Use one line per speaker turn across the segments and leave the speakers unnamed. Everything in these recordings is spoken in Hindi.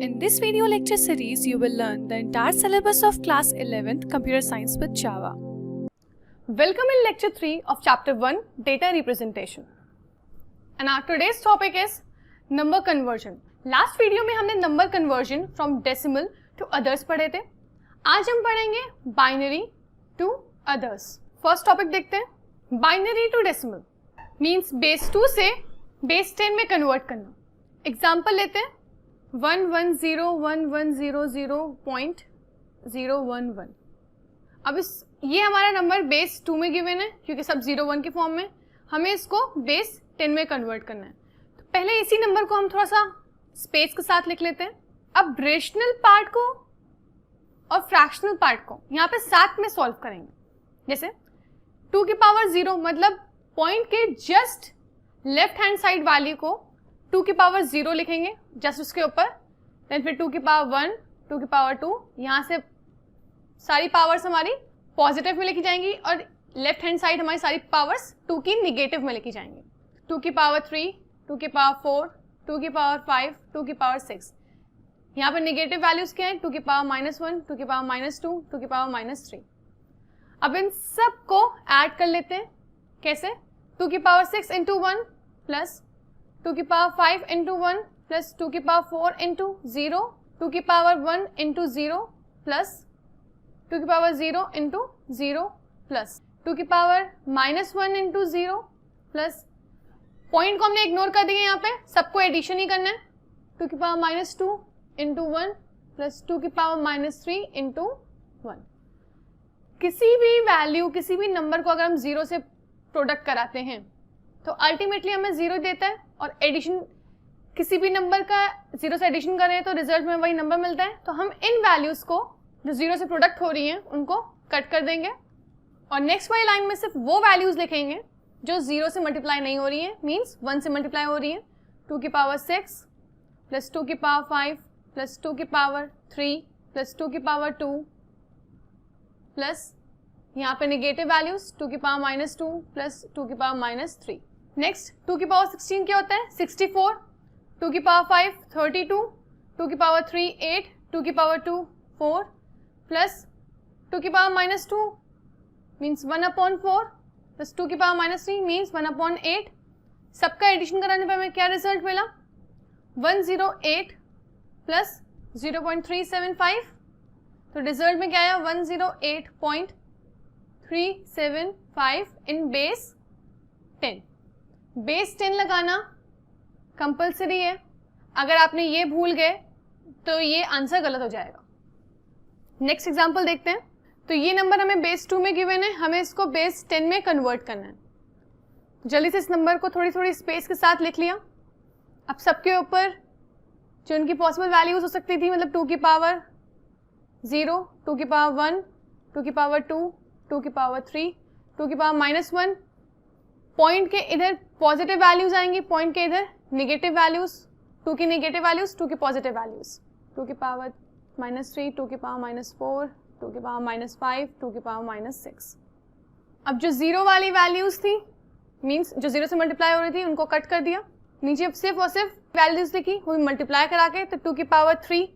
In this video lecture series, you will learn the entire syllabus of class 11th Computer Science with Java.
Welcome in lecture 3 of chapter 1 Data Representation. And our today's topic is number conversion. Last video में हमने number conversion from decimal to others पढ़े थे. आज हम पढ़ेंगे binary to others. First topic देखते हैं. Binary to decimal means base 2 से base 10 में convert करना. Example लेते हैं 1101100.011. अब ये हमारा नंबर बेस 2 में गिवन है क्योंकि सब 01 के फॉर्म में, हमें इसको बेस 10 में कन्वर्ट करना है. तो पहले इसी नंबर को हम थोड़ा सा स्पेस के साथ लिख लेते हैं. अब रेशनल पार्ट को और फ्रैक्शनल पार्ट को यहाँ पे साथ में सॉल्व करेंगे. जैसे 2 की पावर 0 मतलब पॉइंट के just left hand side value को 2 की पावर 0 लिखेंगे जस्ट उसके ऊपर, देन फिर 2 की पावर 1, 2 की पावर 2, यहाँ से सारी पावर्स हमारी पॉजिटिव में लिखी जाएंगी और लेफ्ट हैंड साइड हमारी सारी पावर्स 2 की निगेटिव में लिखी जाएंगी. 2 की पावर 3, 2 की पावर 4, 2 की पावर 5, 2 की पावर 6. यहाँ पर निगेटिव वैल्यूज क्या है? 2 की पावर -1, 2 की पावर -2, 2 की पावर -3. अब इन सब को ऐड कर लेते हैं. कैसे? 2 की पावर 6 इंटू 1 प्लस 2 की पावर 5 इंटू 1 प्लस 2 की पावर 4 इंटू 0, 2 की पावर 1 इंटू 0 प्लस 2 की पावर 0 इंटू 0 प्लस 2 की पावर -1 इंटू 0 प्लस पॉइंट को हमने इग्नोर कर दिया. यहाँ पे सबको एडिशन ही करना है. 2 की पावर -2 इंटू 1 प्लस 2 की पावर -3 इंटू 1. किसी भी वैल्यू, किसी भी नंबर को अगर हम 0 से प्रोडक्ट कराते हैं तो अल्टीमेटली हमें 0 देता है, और एडिशन किसी भी नंबर का 0 से एडिशन कर रहे हैं तो रिजल्ट में वही नंबर मिलता है. तो हम इन वैल्यूज को जो 0 से प्रोडक्ट हो रही हैं उनको कट कर देंगे और नेक्स्ट वाली लाइन में सिर्फ वो वैल्यूज लिखेंगे जो 0 से मल्टीप्लाई नहीं हो रही है, मीन्स 1 से मल्टीप्लाई हो रही है. 2 की पावर 6 प्लस 2 की पावर 5 प्लस 2 की पावर 3 प्लस 2 की पावर 2 प्लस यहाँ पे निगेटिव वैल्यूज 2 की पावर -2 प्लस 2 की पावर -3. नेक्स्ट 2 की पावर 16 क्या होता है? 64. 2 की पावर 5 32, 2 की पावर 3 8, 2 की पावर 2 4 प्लस 2 की पावर -2 मीन्स 1/4 प्लस 2 की पावर -3 मीन्स 1/8. सबका एडिशन कराने पर हमें क्या रिजल्ट मिला? 108 प्लस 0.375. तो रिजल्ट में क्या आया? 108.375 इन बेस 10. बेस 10 लगाना कंपलसरी है. अगर आपने ये भूल गए तो ये आंसर गलत हो जाएगा. नेक्स्ट एग्जांपल देखते हैं. तो ये नंबर हमें बेस 2 में गिवन है, हमें इसको बेस 10 में कन्वर्ट करना है. जल्दी से इस नंबर को थोड़ी थोड़ी स्पेस के साथ लिख लिया. अब सबके ऊपर जो उनकी पॉसिबल वैल्यूज हो सकती थी, मतलब 2 की पावर 0, 2 की पावर 1, 2 की पावर 2, 2 की पावर 3, 2 की पावर -1. पॉइंट के इधर पॉजिटिव वैल्यूज आएंगी, पॉइंट के इधर नेगेटिव वैल्यूज. 2 की नेगेटिव वैल्यूज, 2 की पॉजिटिव वैल्यूज. 2 की पावर -3, 2 की पावर -4, 2 की पावर -5, 2 की पावर -6. अब जो 0 वाली वैल्यूज थी, मीन्स जो 0 से मल्टीप्लाई हो रही थी, उनको कट कर दिया. नीचे सिर्फ और सिर्फ वैल्यूज लिखी, वो मल्टीप्लाई करा के. तो 2 की पावर 3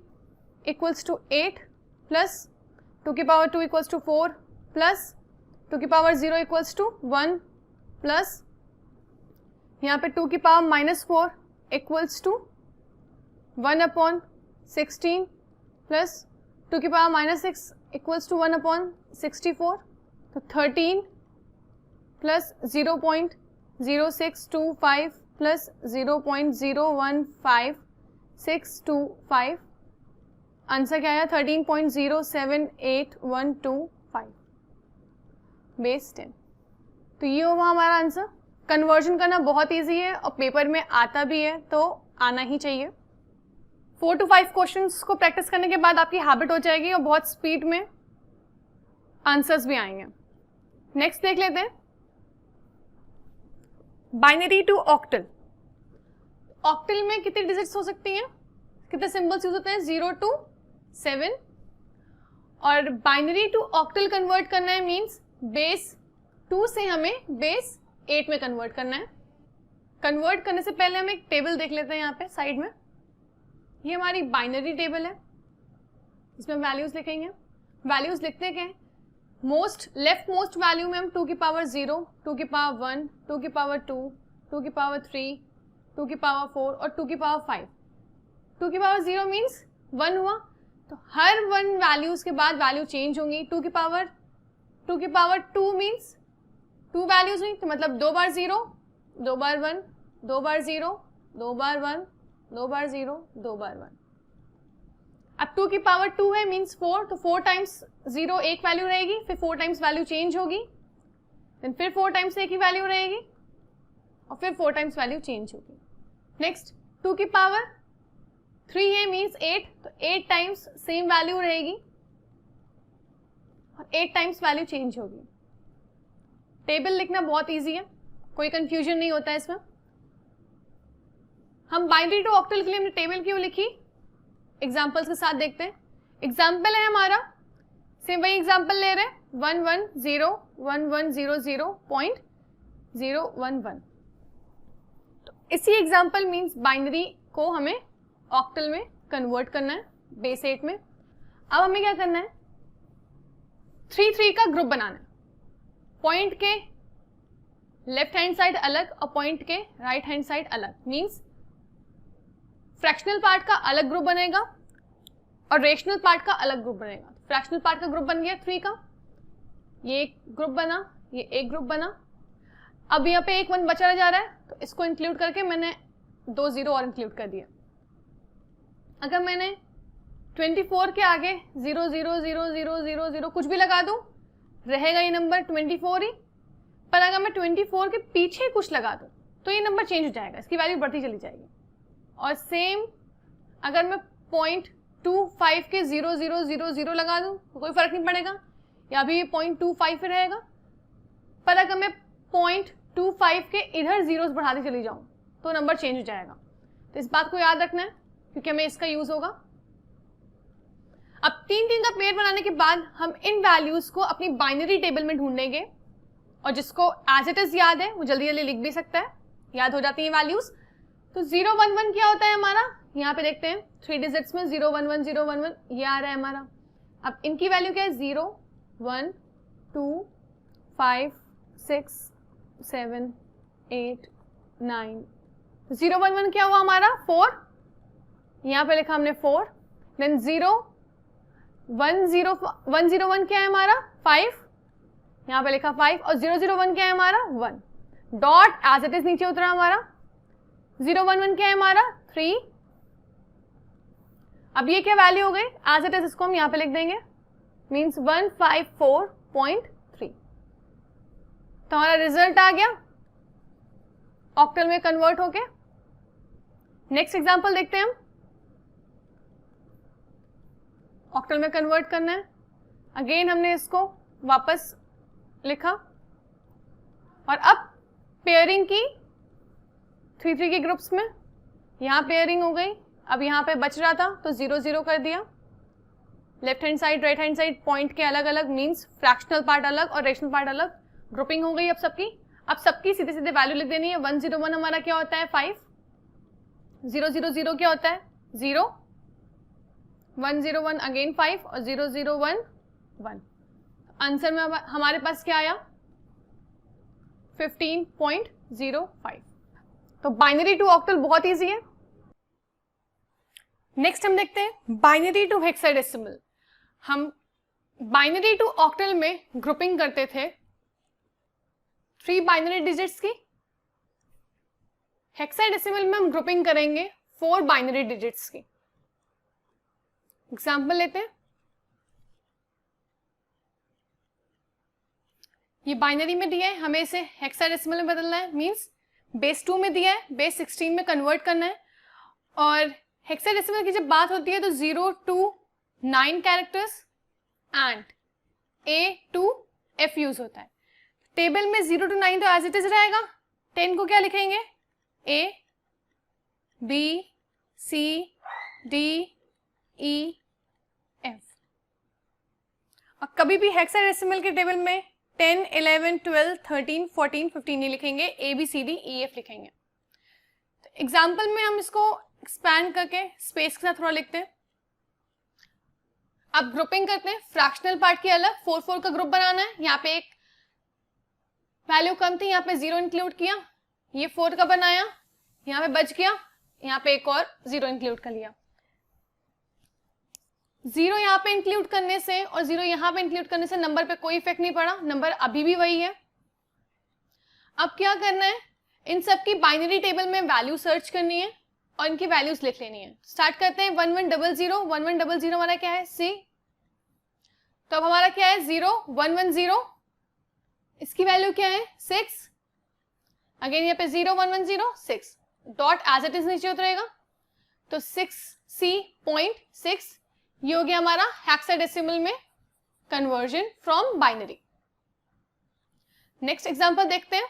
इक्वल्स टू 8 प्लस 2 की पावर 2 इक्वल्स टू 4 प्लस 2 की पावर 0 इक्वल्स टू 1 प्लस यहाँ पे 2 की पावर -4 इक्वल्स टू 1/16 प्लस 2 की पावर -6 इक्वल्स टू 1/64. तो 13 प्लस 0.0625 प्लस 0.015625. आंसर क्या आया? 13.078125 बेस 10. तो ये हुआ हमारा आंसर. कन्वर्जन करना बहुत इजी है और पेपर में आता भी है, तो आना ही चाहिए. 4 to 5 क्वेश्चंस को प्रैक्टिस करने के बाद आपकी हैबिट हो जाएगी और बहुत स्पीड में आंसर्स भी आएंगे. नेक्स्ट देख लेते हैं बाइनरी टू ऑक्टल. ऑक्टल में कितनी डिजिट्स हो सकती हैं, कितने सिंबल्स यूज होते हैं? 0 to 7. और बाइनरी टू ऑक्टल कन्वर्ट करना है मीन्स बेस 2 से हमें बेस 8 में कन्वर्ट करना है. कन्वर्ट करने से पहले हम एक टेबल देख लेते हैं यहाँ पे साइड में. ये हमारी बाइनरी टेबल है, इसमें वैल्यूज लिखेंगे। वैल्यूज लिखते क्या है, लेफ्ट मोस्ट वैल्यू में हम 2 की पावर 0, 2 की पावर 1, 2 की पावर 2, 2 की पावर 3, 2 की पावर 4 और 2 की पावर 5। 2 की पावर 0 मीन्स 1 हुआ, तो हर 1 वैल्यूज के बाद वैल्यू चेंज होंगी। 2 की पावर 2 मीन्स 2 वैल्यूज हुई, तो मतलब 2 बार 0, 2 बार 1, 2 बार 0, 2 बार 1, 2 बार 0, 2 बार 1। अब 2 की पावर 2 है मीन्स 4, तो 4 टाइम्स 0 एक वैल्यू रहेगी, फिर 4 टाइम्स वैल्यू चेंज होगी, देन फिर 4 टाइम्स एक ही वैल्यू रहेगी और फिर 4 टाइम्स वैल्यू चेंज होगी। नेक्स्ट 2 की पावर 3 है मीन्स 8, तो 8 टाइम्स सेम वैल्यू रहेगी और 8 टाइम्स वैल्यू चेंज होगी। टेबल लिखना बहुत इजी है, कोई कंफ्यूजन नहीं होता है इसमें। हम बाइनरी टू ऑक्टल के लिए हमने टेबल क्यों लिखी, एग्जाम्पल्स के साथ देखते हैं। एग्जाम्पल है हमारा, सेम वही एग्जाम्पल ले रहे हैं, 1101100.011। तो इसी एग्जाम्पल मीन्स बाइनरी को हमें ऑक्टल में कन्वर्ट करना है, बेस 8 में। अब हमें क्या करना है, 3 का ग्रुप बनाना है। पॉइंट के लेफ्ट हैंड साइड अलग और पॉइंट के राइट हैंड साइड अलग, मीन्स फ्रैक्शनल पार्ट का अलग ग्रुप बनेगा और रेशनल पार्ट का अलग ग्रुप बनेगा। फ्रैक्शनल पार्ट का ग्रुप बन गया 3 का, ये एक ग्रुप बना, ये एक ग्रुप बना। अब यहाँ पे एक 1 बचा जा रहा है, तो इसको इंक्लूड करके मैंने 2 0 और इंक्लूड कर दिया। अगर मैंने 24 के आगे 0 0 0 0 0 0 कुछ भी लगा दूं, रहेगा ये नंबर 24 ही। पर अगर मैं 24 के पीछे कुछ लगा दूं तो ये नंबर चेंज हो जाएगा, इसकी वैल्यू बढ़ती चली जाएगी। और सेम अगर मैं 0.25 के 0 0 0 0 लगा दूं तो कोई फर्क नहीं पड़ेगा, या भी ये 0.25 ही रहेगा। पर अगर मैं 0.25 के इधर जीरोस बढ़ाती चली जाऊं तो नंबर चेंज हो जाएगा। तो इस बात को याद रखना है क्योंकि हमें इसका यूज होगा। अब 3 का पेयर बनाने के बाद हम इन वैल्यूज को अपनी बाइनरी टेबल में ढूंढेंगे, और जिसको एज इट इज याद है वो जल्दी जल्दी लिख भी सकता है, याद हो जाती है वैल्यूज। तो 0 1 1 क्या होता है हमारा, यहाँ पे देखते हैं 3 डिजिट्स में 0 1 1 0 1 1 ये आ रहा है हमारा। अब इनकी वैल्यू क्या है, 0 1 2 5 6 7 8 9। 0 1 1 क्या हुआ हमारा, 4, यहाँ पे लिखा हमने 4। देन 0 1 0 1 क्या है हमारा, 5, यहाँ पे लिखा 5। और 0 0 1 क्या है हमारा, 1। डॉट एज इट इज नीचे उतरा हमारा। 0 1 1 क्या है हमारा, 3। अब ये क्या वैल्यू हो गई, एज इट इज इसको हम यहाँ पे लिख देंगे, मीन्स 154.3। तो हमारा रिजल्ट आ गया ऑक्टल में कन्वर्ट होके। नेक्स्ट एग्जांपल देखते हैं हम, ऑक्टल में कन्वर्ट करना है। अगेन हमने इसको वापस लिखा और अब पेयरिंग की 3 3 के ग्रुप्स में, यहाँ पेयरिंग हो गई। अब यहाँ पे बच रहा था तो 0 0 कर दिया। Left hand side right hand side point के अलग अलग, मीन्स फ्रैक्शनल पार्ट अलग और रेशनल पार्ट अलग, ग्रुपिंग हो गई। अब सबकी सीधे सीधे वैल्यू लिख देनी है। 1 0 1 हमारा क्या होता है, 5। 0 0 0 क्या होता है, 0। 1 0 1 अगेन 5 और 0 0 1 1। आंसर में हमारे पास क्या आया, 15.05। तो बाइनरी टू ऑक्टल बहुत इजी है। नेक्स्ट हम देखते हैं बाइनरी टू हेक्साडेसिमल। हम बाइनरी टू ऑक्टल में ग्रुपिंग करते थे 3 बाइनरी डिजिट्स की। हेक्साडेसिमल में हम ग्रुपिंग करेंगे 4 बाइनरी डिजिट्स की। एग्जाम्पल लेते हैं, ये बाइनरी में दिया है, हमें इसे हेक्साडेसिमल में बदलना है, मींस बेस 2 में दिया है, बेस 16 में कन्वर्ट करना है। और हेक्साडेसिमल की जब बात होती है तो 0 to 9 characters and A to F use होता है। टेबल में 0 to 9 तो एज इट इज रहेगा। 10 को क्या लिखेंगे, A B C D E F। और कभी भी हेक्साडेसिमल के टेबल में 10 11 12 13 14 15 नहीं लिखेंगे, A B C D E F लिखेंगे। तो एग्जाम्पल में हम इसको एक्सपैंड करके स्पेस के साथ थोड़ा लिखते हैं। अब ग्रुपिंग करते हैं, फ्रैक्शनल पार्ट की अलग 4 4 का ग्रुप बनाना है। यहाँ पे एक वैल्यू कम थी, यहाँ पे 0 इंक्लूड किया, ये 4 का बनाया, यहाँ पे बच गया, यहाँ पे एक और 0 इंक्लूड कर लिया। 0 यहाँ पे इंक्लूड करने से और 0 यहाँ पे इंक्लूड करने से नंबर पे कोई इफेक्ट नहीं पड़ा, नंबर अभी भी वही है। अब क्या करना है, इन सब की बाइनरी टेबल में वैल्यू सर्च करनी है और इनकी वैल्यूज लिख लेनी है। स्टार्ट करते हैं 1100, 1100 हमारा क्या है C, तो अब हमारा क्या है 0 1 1 0, इसकी वैल्यू क्या है 6, अगेन यहाँ पे 0 1 1 0 6, डॉट एज इट इज नीचे उतरेगा, तो 6C.6, ये हो गया हमारा हेक्साडेसिमल में conversion from binary. Next example देखते हैं,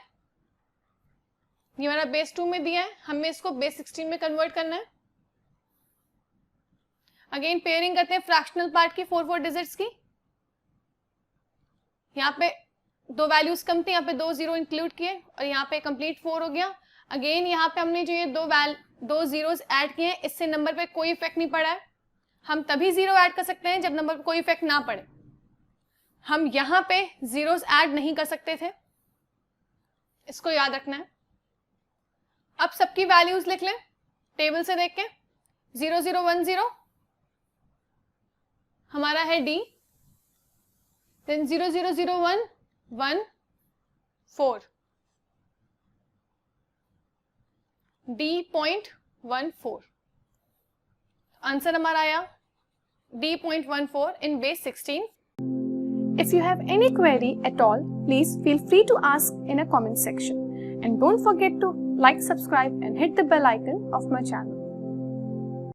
ये हमारा बेस 2 में दिया है, हमें इसको बेस 16 में कन्वर्ट करना है। अगेन पेयरिंग करते हैं फ्रैक्शनल पार्ट की 4 4 डिजिट्स की। यहाँ पे 2 वैल्यूज कम थी, यहाँ पे 2 0 इंक्लूड किए और यहाँ पे कंप्लीट 4 हो गया। अगेन यहाँ पे हमने जो ये 2 जीरोस ऐड किए, इससे नंबर पे कोई इफेक्ट नहीं पड़ा है। हम तभी 0 ऐड कर सकते हैं जब नंबर पे कोई इफेक्ट ना पड़े। हम यहाँ पे जीरोस ऐड नहीं कर सकते थे, इसको याद रखना है। अब सबकी वैल्यूज लिख लें टेबल से देख के। 0 0 1 0 हमारा है D, देन 0 0 0 1 1 4, D.14, आंसर हमारा आया D.14 in base 16.
If you have any query at all, please feel free to ask in a comment section. And don't forget to like, subscribe and hit the bell icon of my channel.